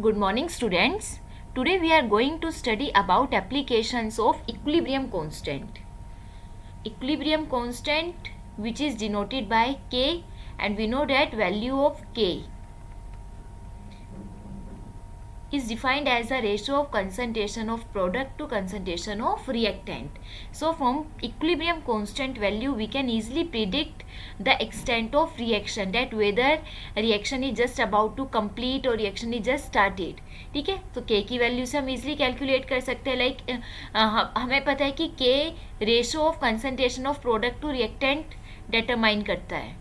Good morning, students. Today we are going to study about applications of equilibrium constant. Equilibrium constant, which is denoted by K, and we know that value of K is defined as the ratio of concentration of product to concentration of reactant. So from equilibrium constant value we can easily predict the extent of reaction, that whether reaction is just about to complete or reaction is just started. ठीक है, तो K की value से हम easily calculate कर सकते हैं. Like हमें पता है कि K ratio of concentration of product to reactant determine करता है.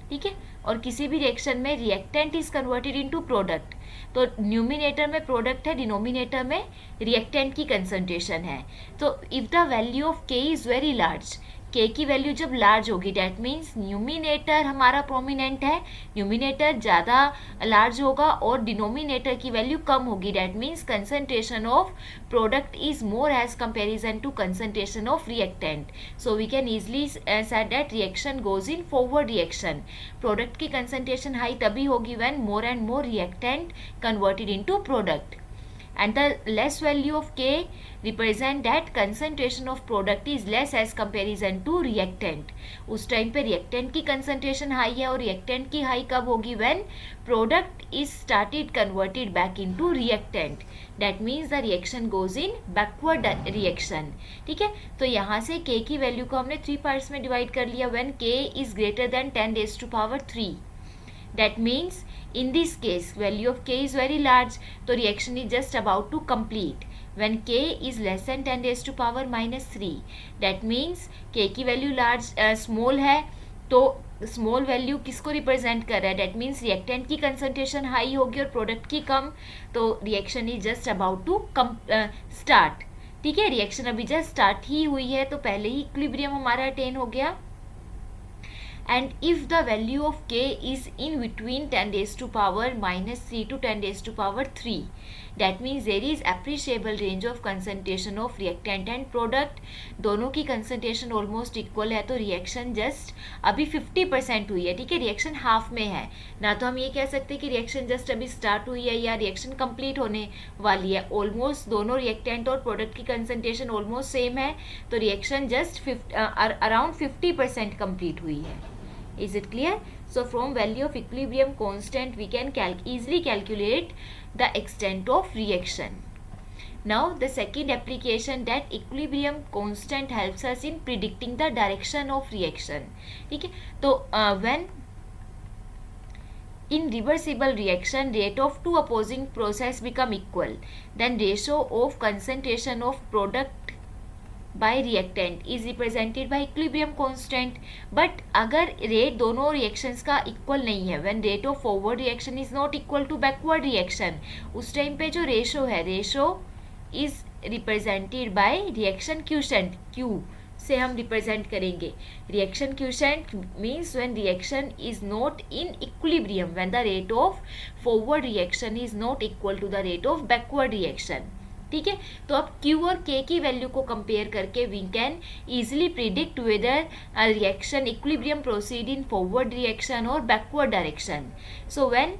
ठीक है, और किसी भी रिएक्शन में reactant is converted into product, तो न्यूमिनेटर में प्रोडक्ट है, डिनोमिनेटर में रिएक्टेंट की कंसंट्रेशन है. तो if the value of K is very large, K की वैल्यू जब लार्ज होगी, डैट मीन्स न्यूमिनेटर हमारा प्रोमिनेंट है, न्यूमिनेटर ज़्यादा लार्ज होगा और डिनोमिनेटर की वैल्यू कम होगी, that means concentration of product is more as comparison to concentration of reactant. So we can easily said that reaction goes in forward reaction. Product की concentration high तभी होगी when more and more reactant converted into product, and the less value of K represent that concentration of product is less as comparison to reactant. उस time पे reactant की concentration high है और reactant की high कब होगी, when product is started converted back into reactant. That means the reaction goes in backward reaction. ठीक है, तो यहाँ से K की वैल्यू को हमने 3 पार्ट्स में डिवाइड कर लिया. when K is greater than 10 raised to power 3, that means in this case value of K is very large, so reaction is just about to complete. when K is less than 10 raised to power minus 3, that means K की value large small है, तो small value किसको represent कर रहा है, that means reactant की concentration high होगी और प्रोडक्ट की कम, तो reaction is just about to start. ठीक है, रिएक्शन अभी जस्ट स्टार्ट ही हुई है, तो पहले ही इक्विलिब्रियम हमारा अटेन हो गया. And if the value of K is in between 10 raised to power minus 3 to 10 raised to power 3, that means there is appreciable range of concentration of reactant and product. दोनों की concentration almost equal है, तो reaction just अभी 50% हुई है. ठीक है, reaction half में है ना, तो हम ये कह सकते हैं कि reaction just अभी start हुई है या reaction complete होने वाली है. almost दोनों reactant और product की concentration almost same है, तो reaction just around 50% complete हुई है. Is it clear? So from value of equilibrium constant we can easily calculate the extent of reaction. Now the second application, that equilibrium constant helps us in predicting the direction of reaction. ठीक है, तो when in reversible reaction rate of two opposing process become equal, then ratio of concentration of product by reactant is represented by equilibrium constant. but अगर rate दोनों reactions का equal नहीं है, when rate of forward reaction is not equal to backward reaction, उस time पे जो ratio है, ratio is represented by reaction quotient, Q से हम रिप्रेजेंट करेंगे. Reaction quotient means when reaction is not in equilibrium, when the rate of forward reaction is not equal to the rate of backward reaction. ठीक है, तो अब Q और K की value को कंपेयर करके we can easily predict whether reaction equilibrium proceed in forward reaction और backward direction. So when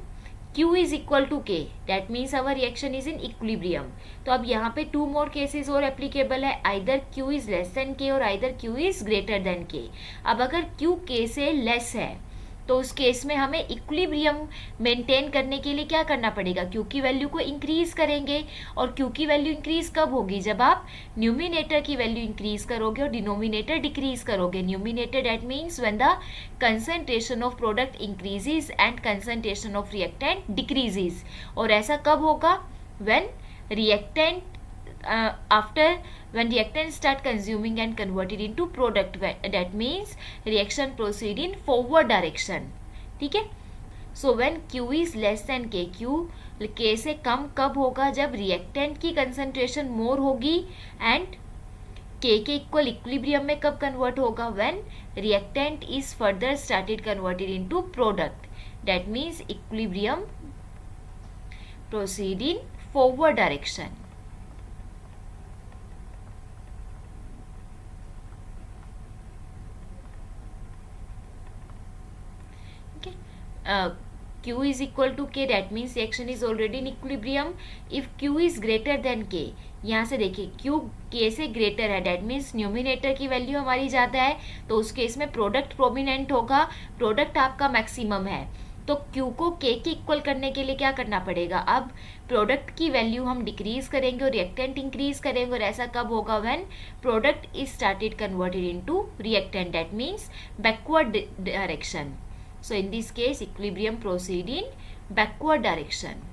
Q is equal to K, that means our reaction is in equilibrium. तो अब यहाँ पे 2 more cases और applicable है, either Q is less than K और either Q is greater than K. अब अगर Q K से लेस है, तो उस केस में हमें इक्विलिब्रियम मेंटेन करने के लिए क्या करना पड़ेगा, Q की वैल्यू को इंक्रीज करेंगे. और Q की वैल्यू इंक्रीज कब होगी, जब आप न्यूमिनेटर की वैल्यू इंक्रीज करोगे और डिनोमिनेटर डिक्रीज करोगे. Numerator that means when the concentration of product increases and concentration of reactant decreases. और ऐसा कब होगा, when reactant when reactants start consuming and converted into product, that means reaction proceed in forward direction. ठीक है, so when Q is less than K, K से कम कब होगा, जब रिएक्टेंट की कंसंट्रेशन मोर होगी, एंड K के इक्वल इक्विलिब्रियम में कब कन्वर्ट होगा, when reactant is further started converted into product, that means equilibrium proceed in forward direction. Q is equal to K, that means reaction is already in equilibrium. If Q is greater than K, यहाँ से देखिए Q K से greater है, that means numerator की value हमारी ज़्यादा है, तो उस केस में प्रोडक्ट प्रोमिनेंट होगा, प्रोडक्ट आपका मैक्सिमम है. तो Q को K के इक्वल करने के लिए क्या करना पड़ेगा, अब प्रोडक्ट की वैल्यू हम डिक्रीज करेंगे और रिएक्टेंट इंक्रीज करेंगे. और ऐसा कब होगा, when product is started converted into reactant, that means backward direction. So in this case equilibrium proceed in backward direction.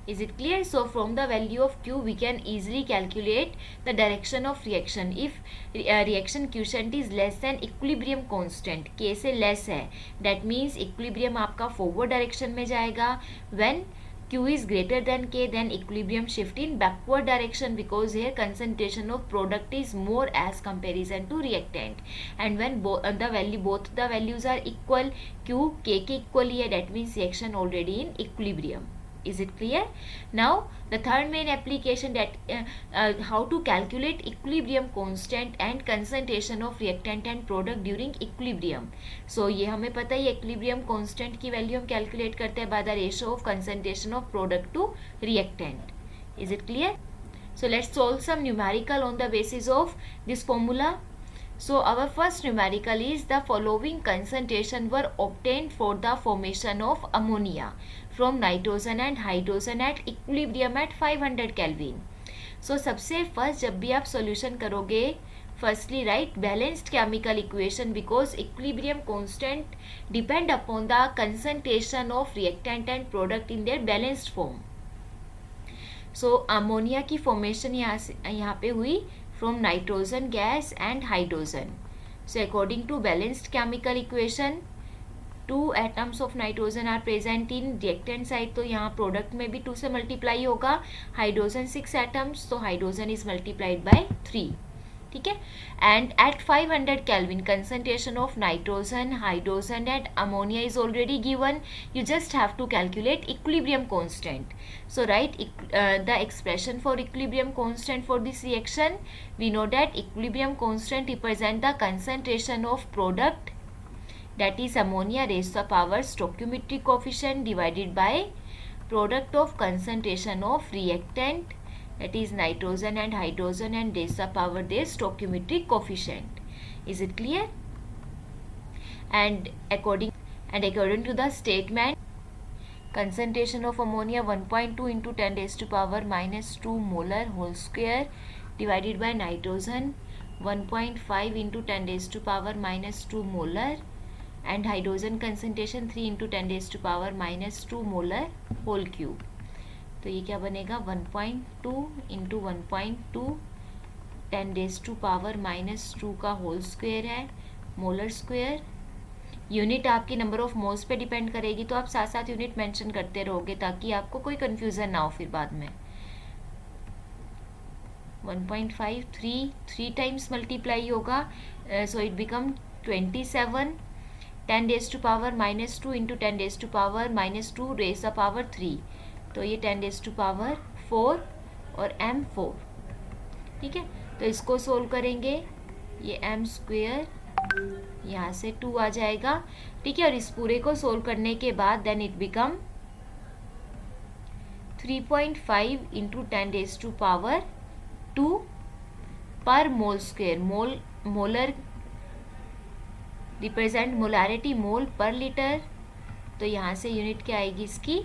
Is it clear? So from the value of Q we can easily calculate the direction of reaction. If reaction quotient is less than equilibrium constant, K से less है, that means equilibrium आपका forward direction में जाएगा. When Q is greater than K, then equilibrium shift in backward direction, because here concentration of product is more as comparison to reactant. And when both the values are equal, Q K के equal ही है, that means reaction already in equilibrium. Is it clear? Now the third main application, that how to calculate equilibrium constant and concentration of reactant and product during equilibrium. So ये हमें पता है, equilibrium constant की value हम calculate करते हैं by the ratio of concentration of product to reactant. Is it clear? So let's solve some numerical on the basis of this formula. So our first numerical is, the following concentration were obtained for the formation of ammonia from nitrogen and hydrogen at equilibrium at 500 Kelvin. So सबसे first जब भी आप solution करोगे, firstly write balanced chemical equation, because equilibrium constant depend upon the concentration of reactant and product in their balanced form. So ammonia की formation यहाँ पे हुई from nitrogen gas and hydrogen. So according to balanced chemical equation, 2 atoms of nitrogen are present in reactant side, तो यहाँ product में भी 2 से multiply होगा. hydrogen 6 atoms, तो hydrogen is multiplied by 3. ठीक है. And at 500 Kelvin concentration of nitrogen, hydrogen and ammonia is already given. You just have to calculate equilibrium constant. So write the expression for equilibrium constant for this reaction. We know that equilibrium constant represent the concentration of product, that is ammonia raised to the power stoichiometric coefficient divided by product of concentration of reactant, that is nitrogen and hydrogen, and raised to the power their stoichiometric coefficient. Is it clear? And according to the statement, concentration of ammonia 1.2 into 10 raised to power minus 2 molar whole square divided by nitrogen 1.5 into 10 raised to power minus 2 molar, and hydrogen concentration 3 into 10 raised to power minus 2 molar whole cube. तो ये क्या बनेगा, 1.2 into 1.2 10 raise to power minus 2 का whole square है, molar square. Unit आपकी number of moles पे depend करेगी, तो आप साथ साथ यूनिट मेंशन करते रहोगे ताकि आपको कोई कंफ्यूजन ना हो फिर बाद में. 1.5 3 टाइम्स मल्टीप्लाई होगा, so it become 27. 10 raise to power minus 2 into 10 raise to power minus 2 raise the power 3, तो ये 10 रेज़ टू पावर 4 और m4. ठीक है, तो इसको सोल्व करेंगे, ये m स्क्वेयर यहाँ से 2 आ जाएगा. ठीक है, और इस पूरे को सोल्व करने के बाद then it become 3.5 into 10 raise to power 2 per mole square. Molar represent molarity mole per litre, तो यहाँ से यूनिट क्या आएगी इसकी,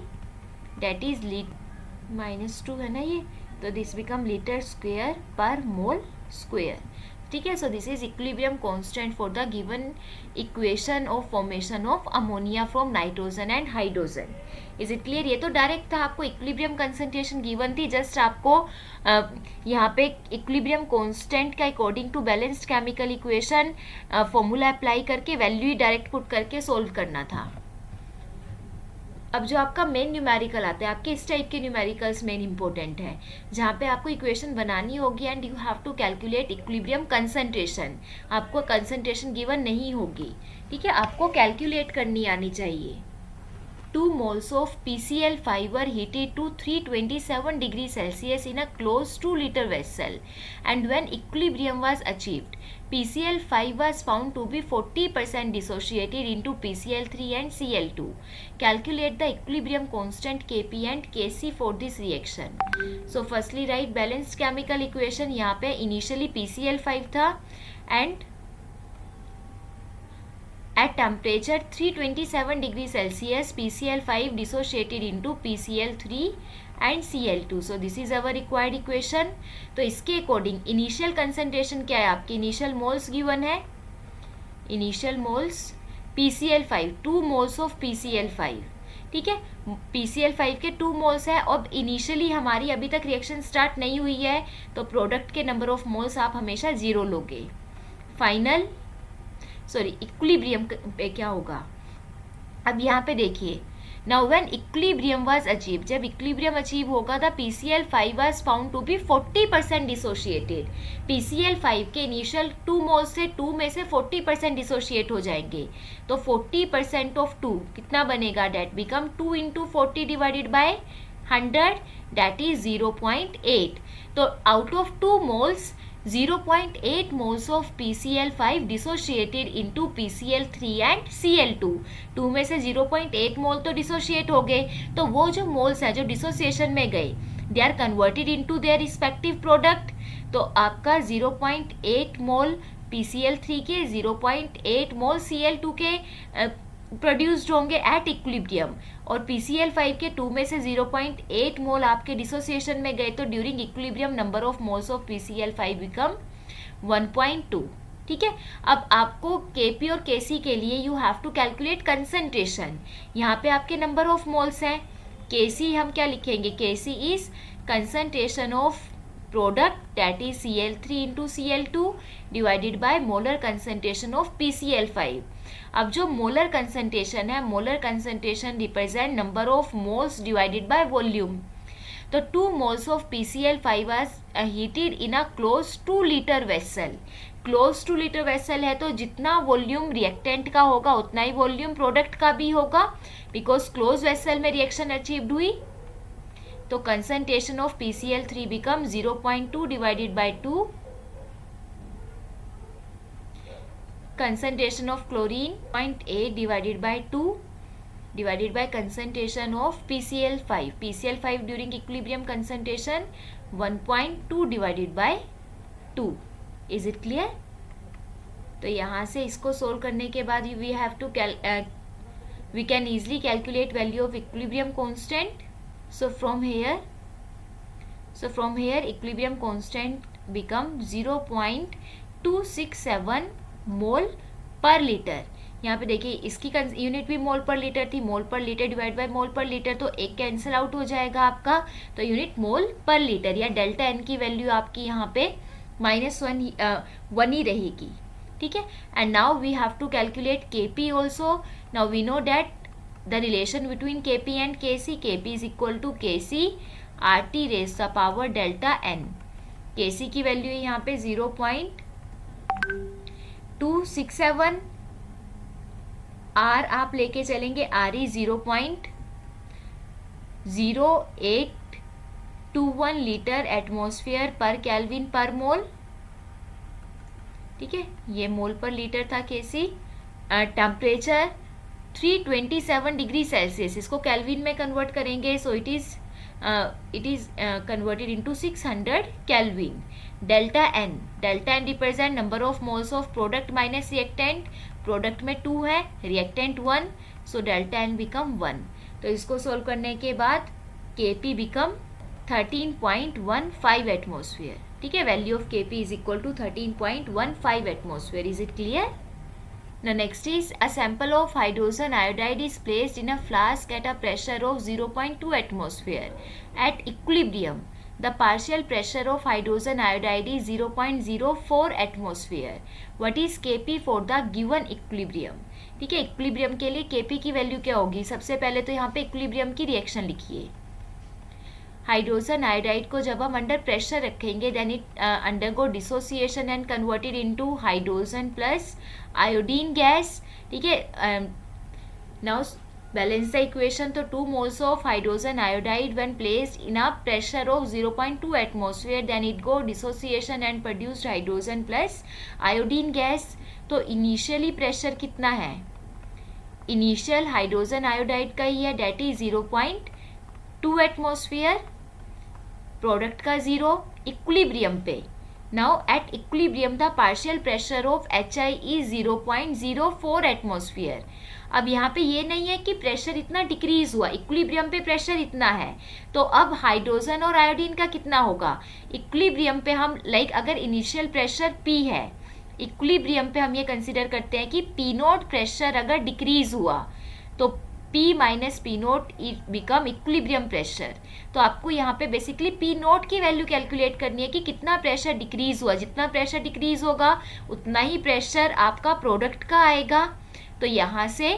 डेट इज -2 है ना ये, तो दिस बिकम लीटर स्क्वेयर पर मोल स्क्वेयर. ठीक है, so this is equilibrium constant for the given equation of formation of ammonia from nitrogen and hydrogen. Is it clear? ये तो डायरेक्ट था, आपको इक्विलिब्रियम कंसंट्रेशन गिवन थी, जस्ट आपको यहाँ पे इक्विलिब्रियम कांस्टेंट का according to balanced chemical equation formula apply करके वैल्यू ही डायरेक्ट पुट करके सोल्व करना था. अब जो आपका मेन न्यूमेरिकल आता है, आपके इस टाइप के न्यूमेरिकल्स मेन इंपॉर्टेंट है, जहाँ पे आपको इक्वेशन बनानी होगी and you have to calculate equilibrium concentration. आपको कंसंट्रेशन गिवन नहीं होगी, ठीक है, आपको कैलकुलेट करनी आनी चाहिए. 2 moles of PCl5 were heated to 327 degrees Celsius in a closed 2 liter vessel, and when equilibrium was achieved, PCl5 was found to be 40% dissociated into PCl3 and Cl2. Calculate the equilibrium constant Kp and Kc for this reaction. So firstly write balanced chemical equation. यहाँ पे initially PCl5 था and at temperature 327 degrees Celsius, PCl5 dissociated into PCl3 and Cl2. So this is our required equation. तो इसके according initial concentration क्या है आपकी, initial moles given है, initial moles PCl5 2 moles of PCl5, ठीक है, PCl5 के 2 मोल्स है और इनिशियली हमारी अभी तक रिएक्शन स्टार्ट नहीं हुई है, तो प्रोडक्ट के नंबर ऑफ मोल्स आप हमेशा 0 लोगे. फाइनल इक्विलिब्रियम पे क्या होगा, अब यहाँ पे देखिए, now when equilibrium was achieve, जब इक्विलिब्रियम अचीव होगा the PCl5 was found to be 40% dissociated. PCl5 के इनिशियल 2 मोल्स से 2 में से 40% डिसोशिएट हो जाएंगे, तो 40% ऑफ 2 कितना बनेगा, that become 2 into 40 divided by 100, that is 0.8. तो out of 2 moles 0.8 moles of PCl5 dissociated into PCl3 and Cl2. 2 में से 0.8 मोल तो डिसोशिएट हो गए, तो वो जो मोल्स हैं जो डिसोसिएशन में गए, they are converted into their respective product. तो आपका 0.8 मोल PCl3 के 0.8 मोल Cl2 के प्रोड्यूस्ड होंगे एट इक्विलिब्रियम, और PCl5 के 2 में से 0.8 मोल आपके डिसोसिएशन में गए, तो during equilibrium number of moles of PCl5 become 1.2. ठीक है, अब आपको Kp और Kc के लिए you have to calculate concentration. यहाँ पे आपके नंबर ऑफ मोल्स हैं, Kc हम क्या लिखेंगे, Kc is concentration of product that is Cl3 into Cl2 divided by molar concentration of PCl5. अब जो मोलर कंसंट्रेशन है, molar concentration represent number of moles divided by volume. तो 2 moles of PCl5 was heated in a close 2 litre vessel. Close 2 litre vessel है, तो जितना volume reactant का होगा उतना ही वॉल्यूम प्रोडक्ट का भी होगा, बिकॉज क्लोज वेसल में रिएक्शन अचीव्ड हुई. तो concentration of PCl3 become 0.2 divided by 2. concentration of chlorine 0.8 divided by 2 divided by concentration of PCl5. PCl5 during equilibrium concentration 1.2 divided by 2. Is it clear? तो यहाँ से इसको सोल्व करने के बाद we have to we can easily calculate value of equilibrium constant. So from here equilibrium constant become 0.267 mole per litre. यहाँ पे देखिए इसकी यूनिट भी मोल पर लीटर थी, मोल per litre divide by mole per litre, तो एक कैंसिल आउट हो जाएगा आपका, तो यूनिट मोल पर लीटर या डेल्टा एन की वैल्यू आपकी यहाँ पे -1 ही रहेगी. ठीक है, and now we have to calculate Kp also. Now we know that the relation between Kp and Kc. Kp is equal to Kc RT raise the power delta n. Kc की value है यहाँ पे 0.267, R आप लेके चलेंगे, RE 0.0821 litre atmosphere पर kelvin पर मोल. ठीक है, ये मोल पर लीटर था Kc. टेम्परेचर 327 डिग्री सेल्सियस, इसको केल्विन में कन्वर्ट करेंगे, so it is converted into 600 Kelvin. Delta n represent number of moles of product minus reactant. Product में 2 है, reactant 1, so delta n become 1. तो इसको सोल्व करने के बाद Kp बिकम 13.15 एटमॉस्फेयर. ठीक है, value of Kp is equal to 13.15 atmosphere. Is it clear? Now next is a sample of hydrogen iodide is placed in a flask at a pressure of 0.2 atmosphere. At equilibrium, the partial pressure of hydrogen iodide is 0.04 atmosphere. What is Kp for the given equilibrium? ठीक है, equilibrium के लिए Kp की value क्या होगी? सबसे पहले तो यहाँ पे इक्विलिब्रियम की रिएक्शन लिखिए. हाइड्रोजन आयोडाइड को जब हम अंडर प्रेशर रखेंगे, then it undergo dissociation and converted into hydrogen plus iodine gas. ठीक है, नाउ बैलेंस द इक्वेशन. तो 2 moles of hydrogen iodide when placed in a pressure of 0.2 atmosphere then it go dissociation and produced hydrogen plus iodine gas. तो initially pressure कितना है, initial hydrogen iodide का ही है, date is 0.2 atmosphere, product का 0, equilibrium पे. Now at equilibrium the partial pressure of HI is 0.04 atmosphere. अब यहाँ पे ये नहीं है कि प्रेशर इतना डिक्रीज हुआ, इक्विलिब्रियम पे प्रेशर इतना है, तो अब हाइड्रोजन और आयोडीन का कितना होगा. इक्विलिब्रियम पे हम अगर इनिशियल प्रेशर P है, इक्विलिब्रियम पे हम ये कंसिडर करते हैं कि P नोट प्रेशर अगर डिक्रीज हुआ तो P minus P note become equilibrium pressure. तो आपको यहाँ पे बेसिकली P नोट की वैल्यू कैलकुलेट करनी है कि कितना प्रेशर डिक्रीज हुआ. जितना प्रेशर डिक्रीज होगा उतना ही प्रेशर आपका प्रोडक्ट का आएगा. तो यहाँ से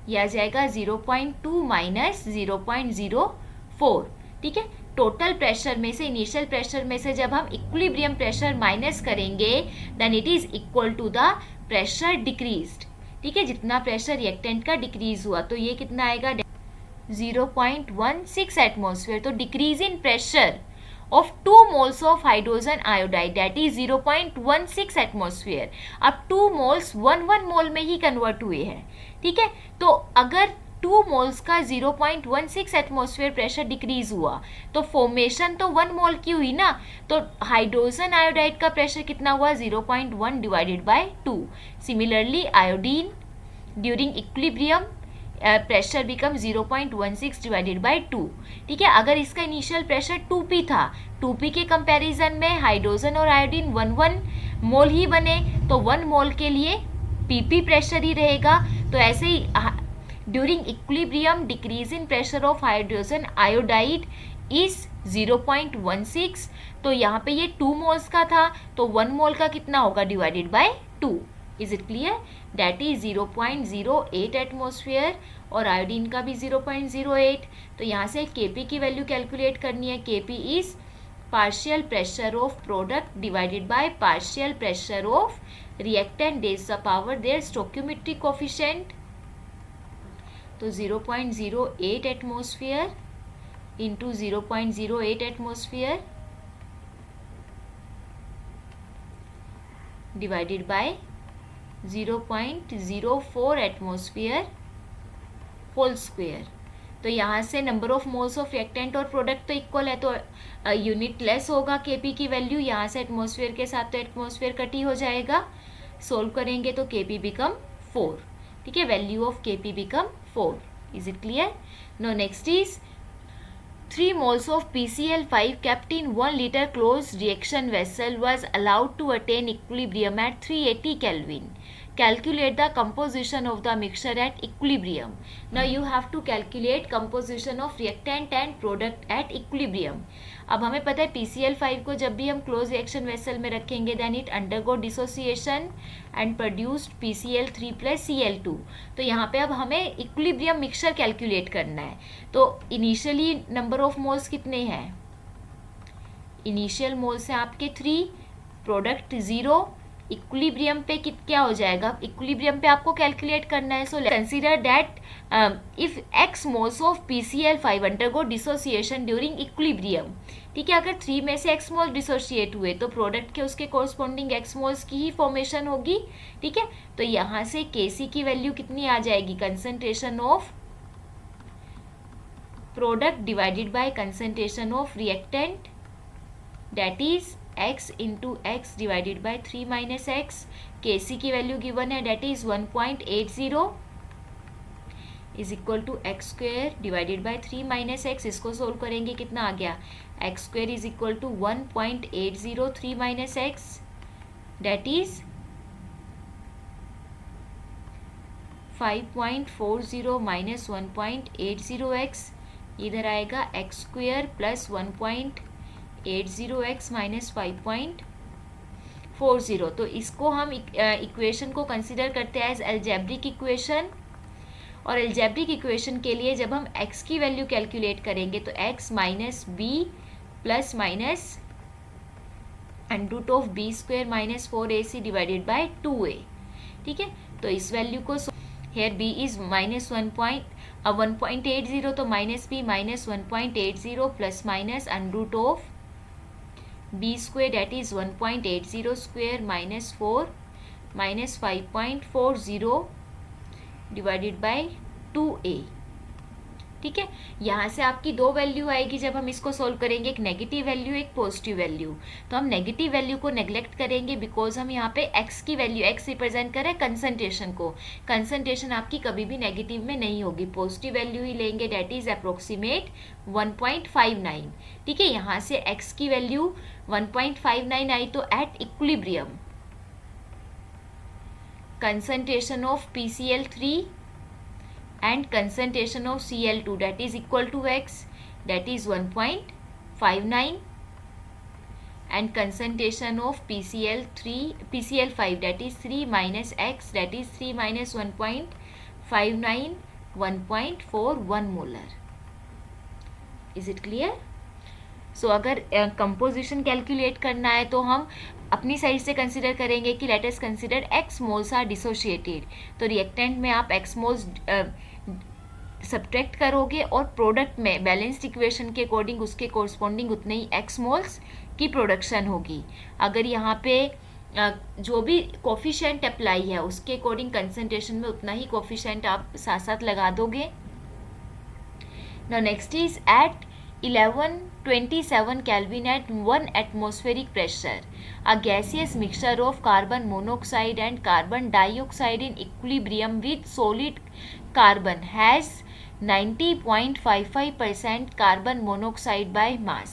यह आ जाएगा 0.2 माइनस 0.04. ठीक है, टोटल प्रेशर में से, इनिशियल प्रेशर में से जब हम इक्विलिब्रियम प्रेशर माइनस करेंगे then it is equal to the pressure decreased. ठीक है, जितना प्रेशर रिएक्टेंट का डिक्रीज हुआ, तो ये कितना आएगा 0.16 एटमोसफियर. तो decrease in pressure of 2 moles of hydrogen iodide that is 0.16 atmosphere. अब 2 moles 1 मोल में ही कन्वर्ट हुए हैं. ठीक है, तो अगर 2 मोल्स का 0.16 एटमोसफियर प्रेशर डिक्रीज हुआ तो फॉर्मेशन तो 1 मोल की हुई ना, तो हाइड्रोजन आयोडाइड का प्रेशर कितना हुआ 0.1 divided by 2. Similarly iodine during equilibrium pressure become 0.16 divided by 2. ठीक है, अगर इसका इनिशियल प्रेशर 2p था, 2p के कंपैरिजन में हाइड्रोजन और आयोडीन 1 मोल ही बने, तो 1 मोल के लिए pp प्रेशर ही रहेगा. तो ऐसे ही during equilibrium decrease in pressure of hydrogen iodide is 0.16. तो यहाँ पे ये 2 मोल्स का था, तो 1 मोल का कितना होगा divided by 2. Is it clear? That is 0.08 atmosphere और आयोडीन का भी 0.08. तो यहाँ से Kp की वैल्यू कैलकुलेट करनी है. Kp is partial pressure of product divided by partial pressure of reactant raise the power their stoichiometric coefficient. तो 0.08 atmosphere into 0.08 atmosphere divided by 0.04 atmosphere whole square. तो यहाँ से number of moles of reactant और product तो equal है, तो unitless होगा Kp की वैल्यू. यहाँ से एटमोसफियर के साथ तो एटमोसफियर कट ही हो जाएगा. सोल्व करेंगे तो Kp बिकम 4. ठीक है, value of Kp become 4. Is it clear? Now next is 3 moles of PCl5 kept in 1 liter closed reaction vessel was allowed to attain equilibrium at 380 Kelvin. Calculate the composition of the mixture at equilibrium. Now you have to calculate composition of reactant and product at equilibrium. अब हमें पता है PCl5 को जब भी हम close reaction vessel में रखेंगे then it undergo dissociation and produced PCl3 plus Cl2. तो यहाँ पे अब हमें इक्विलिब्रियम मिक्सचर कैलकुलेट करना है. तो इनिशियली नंबर ऑफ मोल्स कितने हैं, इनिशियल मोल्स हैं आपके 3, प्रोडक्ट 0, इक्विलिब्रियम पे क्या हो जाएगा, इक्विलिब्रियम पे आपको कैलकुलेट करना है. So consider that if x moles of PCl5 undergo dissociation during equilibrium. ठीक है, अगर 3 में से x मोल डिसोशिएट हुए तो प्रोडक्ट के उसके कोरस्पॉन्डिंग x मोल्स की ही फॉर्मेशन होगी. ठीक है, तो यहाँ से Kc की वैल्यू कितनी आ जाएगी, concentration of product divided by concentration of reactant, that is x into x divided by 3 minus x. Kc की वैल्यू गिवन है that is 1.80 is equal to x square divided by 3 minus x. इसको solve करेंगे कितना आ गया, x square is equal to 1.80 3 minus x that is 5.40 minus 1.80x. इधर आएगा x square plus 1.80x minus 5.40. तो इसको हम इक्वेशन को कंसिडर करते हैं एज अलजेब्रिक इक्वेशन. और अलजेब्रिक इक्वेशन के लिए जब हम x की वैल्यू कैलकुलेट करेंगे तो x minus b plus minus under of b square minus 4ac divided by 2a. ठीक है, तो इस वैल्यू को हेयर b इज माइनस 1.80, तो minus b minus 1.80 plus minus under root of b square that is 1.80 square minus 4 minus 5.40 divided by 2a। ठीक है, यहाँ से आपकी दो वैल्यू आएगी जब हम इसको सोल्व करेंगे, एक नेगेटिव वैल्यू एक पॉजिटिव वैल्यू। तो हम नेगेटिव वैल्यू को नेग्लेक्ट करेंगे बिकॉज हम यहाँ पे x की वैल्यू, x रिप्रेजेंट करें कंसंट्रेशन को, कंसंट्रेशन आपकी कभी भी नेगेटिव में नहीं होगी, पॉजिटिव वैल्यू ही लेंगे डेट इज अप्रोक्सीमेट 1.59। ठीक है, यहाँ से x की वैल्यू 1.59 आई, तो at equilibrium concentration of PCl3 and concentration of Cl2 that is equal to x, that is 1.59, and concentration of PCl5 that is 3 minus x, that is 3 minus 1.59, 1.41 molar. Is it clear? सो अगर composition calculate करना है तो हम अपनी side से consider करेंगे कि let us consider x moles are dissociated, तो रिएक्टेंट में आप एक्स मोल्स सब्ट्रैक्ट करोगे और प्रोडक्ट में बैलेंस्ड इक्वेशन के अकॉर्डिंग उसके कोरस्पॉन्डिंग उतने ही एक्स मोल्स की प्रोडक्शन होगी। अगर यहाँ पे जो भी कोफिशिएंट अप्लाई है उसके अकॉर्डिंग कंसंट्रेशन में उतना ही कोफिशिएंट आप साथ साथ लगा दोगे। Now next is at 1127 Kelvin at 1 atmospheric pressure, a gaseous mixture of carbon monoxide and carbon dioxide in equilibrium with solid carbon has 90.55% carbon monoxide by mass.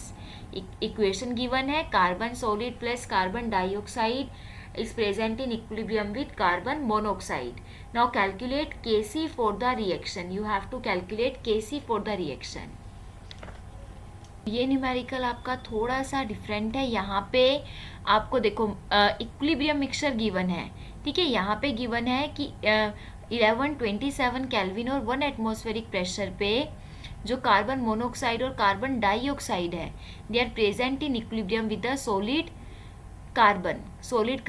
Equation given है, carbon solid plus carbon dioxide is present in equilibrium with carbon monoxide. Now calculate Kc for the reaction. You have to calculate Kc for the reaction. ये numerical आपका थोड़ा सा different है। यहाँ पे आपको देखो इक्विलिब्रियम मिक्सचर गिवन है, ठीक है, यहाँ पे गिवन है कि 1127 केल्विन और 1 एटमॉस्फेरिक प्रेशर पे जो कार्बन मोनोऑक्साइड और कार्बन डाइऑक्साइड है they are present in equilibrium with the solid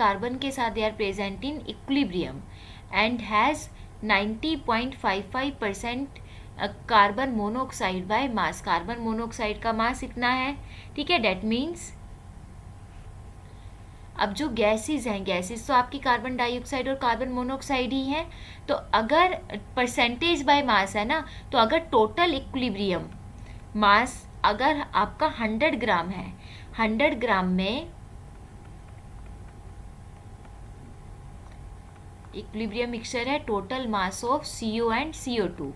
carbon के साथ they are present in equilibrium and has 90.55% carbon monoxide by mass. Carbon monoxide का मास इतना है, ठीक है, डेट मीन्स अब जो गैसेस हैं, गैसेस तो आपकी कार्बन डाइऑक्साइड और कार्बन मोनोऑक्साइड ही हैं, तो अगर परसेंटेज बाय मास है ना, तो अगर टोटल इक्विलिब्रियम मास अगर आपका 100 ग्राम है, 100 ग्राम में इक्विलिब्रियम मिक्सचर है, total mass of CO and CO2,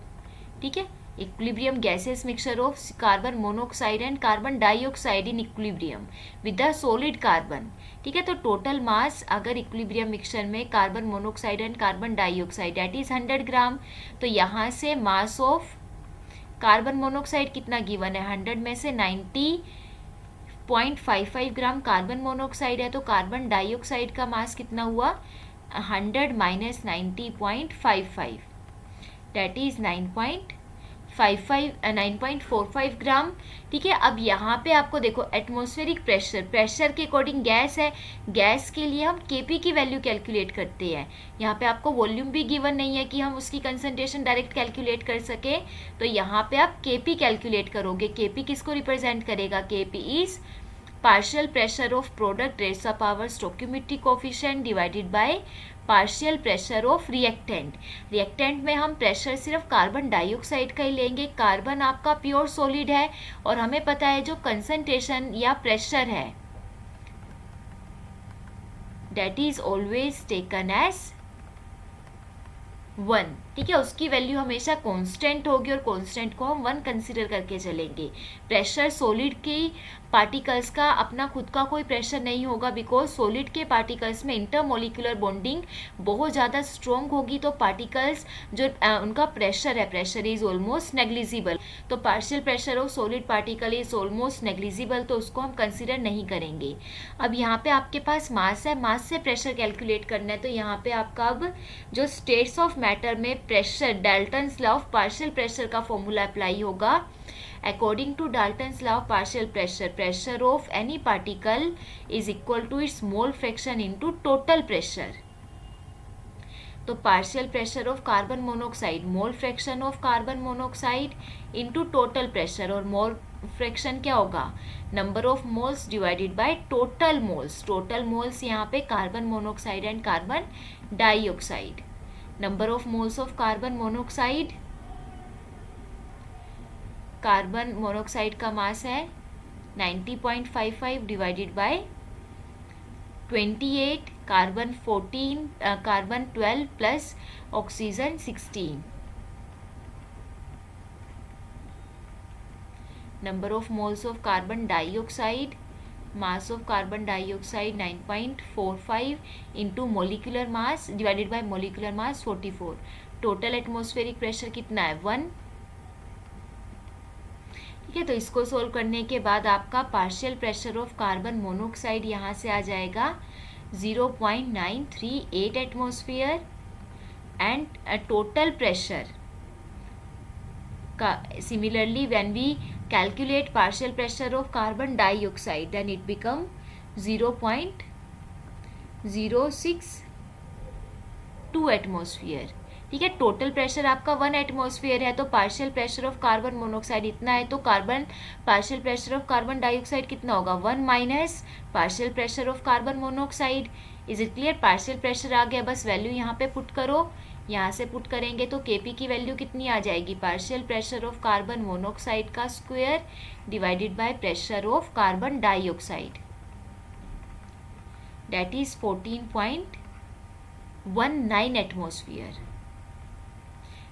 ठीक है, equilibrium gases mixture of carbon monoxide and carbon dioxide in equilibrium with the solid carbon, ठीक है, तो टोटल मास अगर इक्विलिब्रियम मिक्सचर में carbon monoxide and carbon dioxide that is 100 ग्राम, तो यहाँ से मास ऑफ कार्बन मोनोऑक्साइड कितना गिवन है, 100 में से 90.55 ग्राम कार्बन मोनोऑक्साइड है, तो कार्बन डाइऑक्साइड का मास कितना हुआ, 100 माइनस 90.55 दैट इज 9.45 ग्राम, ठीक है। अब यहाँ पे आपको देखो एटमॉस्फेरिक प्रेशर के अकॉर्डिंग गैस है, गैस के लिए हम Kp की वैल्यू कैलकुलेट करते हैं। यहाँ पे आपको वॉल्यूम भी गिवन नहीं है कि हम उसकी कंसंट्रेशन डायरेक्ट कैलकुलेट कर सके, तो यहाँ पे आप Kp कैलकुलेट करोगे। Kp किसको रिप्रेजेंट करेगा, Kp is partial pressure of product raise the power stoichiometric coefficient divided by partial pressure of reactant. Reactant में हम प्रेशर सिर्फ कार्बन डाइऑक्साइड का ही लेंगे, कार्बन आपका प्योर सॉलिड है और हमें पता है जो कंसंट्रेशन या प्रेशर है that is always taken as 1, ठीक है, उसकी वैल्यू हमेशा कांस्टेंट होगी और कांस्टेंट को हम 1 कंसीडर करके चलेंगे। प्रेशर सॉलिड की पार्टिकल्स का अपना खुद का कोई प्रेशर नहीं होगा, बिकॉज सॉलिड के पार्टिकल्स में इंटरमोलिकुलर बॉन्डिंग बहुत ज़्यादा स्ट्रॉन्ग होगी, तो पार्टिकल्स जो उनका प्रेशर है, प्रेशर इज ऑलमोस्ट नेग्लिजिबल, तो partial pressure of solid particle is almost negligible, तो उसको हम कंसिडर नहीं करेंगे। अब यहाँ पे आपके पास मास है, मास से प्रेशर कैलकुलेट करना है, तो यहाँ पे आपका अब जो स्टेट्स ऑफ मैटर में pressure, Dalton's law of partial pressure का फॉर्मूला अप्लाई होगा। According to Dalton's law of partial pressure, pressure of any particle is equal to its mole fraction into total pressure. तो partial pressure of carbon monoxide, mole fraction of carbon monoxide into total pressure, और mole fraction क्या होगा, number of moles divided by total moles. Total moles यहाँ पे carbon monoxide and carbon dioxide. Number of moles of carbon monoxide, carbon monoxide का मास है 90.55 divided by 28, carbon 14, carbon 12 plus oxygen 16। Number of moles of carbon dioxide, mass of carbon dioxide 9.45 into molecular mass divided by molecular mass 44। Total atmospheric pressure कितना है 1। ठीक है, तो इसको solve करने के बाद आपका partial pressure of carbon monoxide यहाँ से आ जाएगा 0.938 एटमॉस्फेयर एंड टोटल प्रेशर का similarly when we calculate partial pressure of carbon dioxide then it become 0.062 atmosphere. ठीक है, टोटल प्रेशर आपका 1 एटमॉस्फेयर है, तो partial pressure of carbon monoxide इतना है, तो carbon partial pressure of carbon dioxide कितना होगा 1 minus partial pressure of carbon monoxide. Is it clear? Partial pressure आ गया, बस वैल्यू यहाँ पे पुट करो। यहाँ से पुट करेंगे तो Kp की वैल्यू कितनी आ जाएगी, partial pressure of carbon monoxide का square divided by pressure of carbon dioxide, that is 14.19 atmosphere.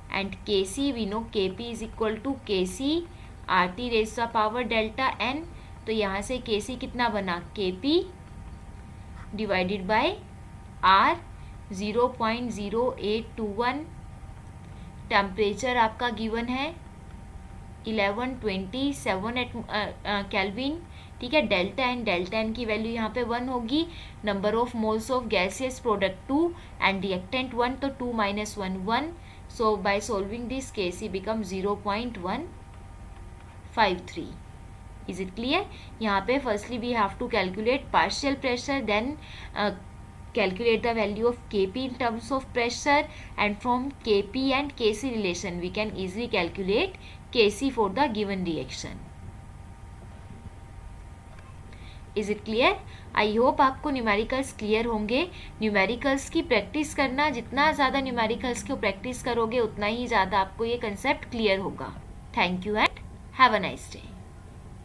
And Kc we know, Kp is equal to Kc RT raise the power delta n। तो यहाँ से Kc कितना बना, Kp divided by R 0.0821। Temperature आपका given है 1127 kelvin. ठीक है, delta N की वैल्यू यहाँ पे 1 होगी। Number of moles of gaseous product 2 and reactant 1, तो 2 minus 1 1। So by solving this Kc become 0.153। Is it clear? यहाँ पे firstly we have to calculate partial pressure, then calculate the value of Kp in terms of pressure, and from Kp and Kc relation we can easily calculate Kc for the given reaction. Is it clear? I hope आपको numericals clear होंगे। Numericals की practice करना, जितना ज़्यादा numericals को practice करोगे उतना ही ज़्यादा आपको ये कंसेप्ट क्लियर होगा। Thank you and have a nice day.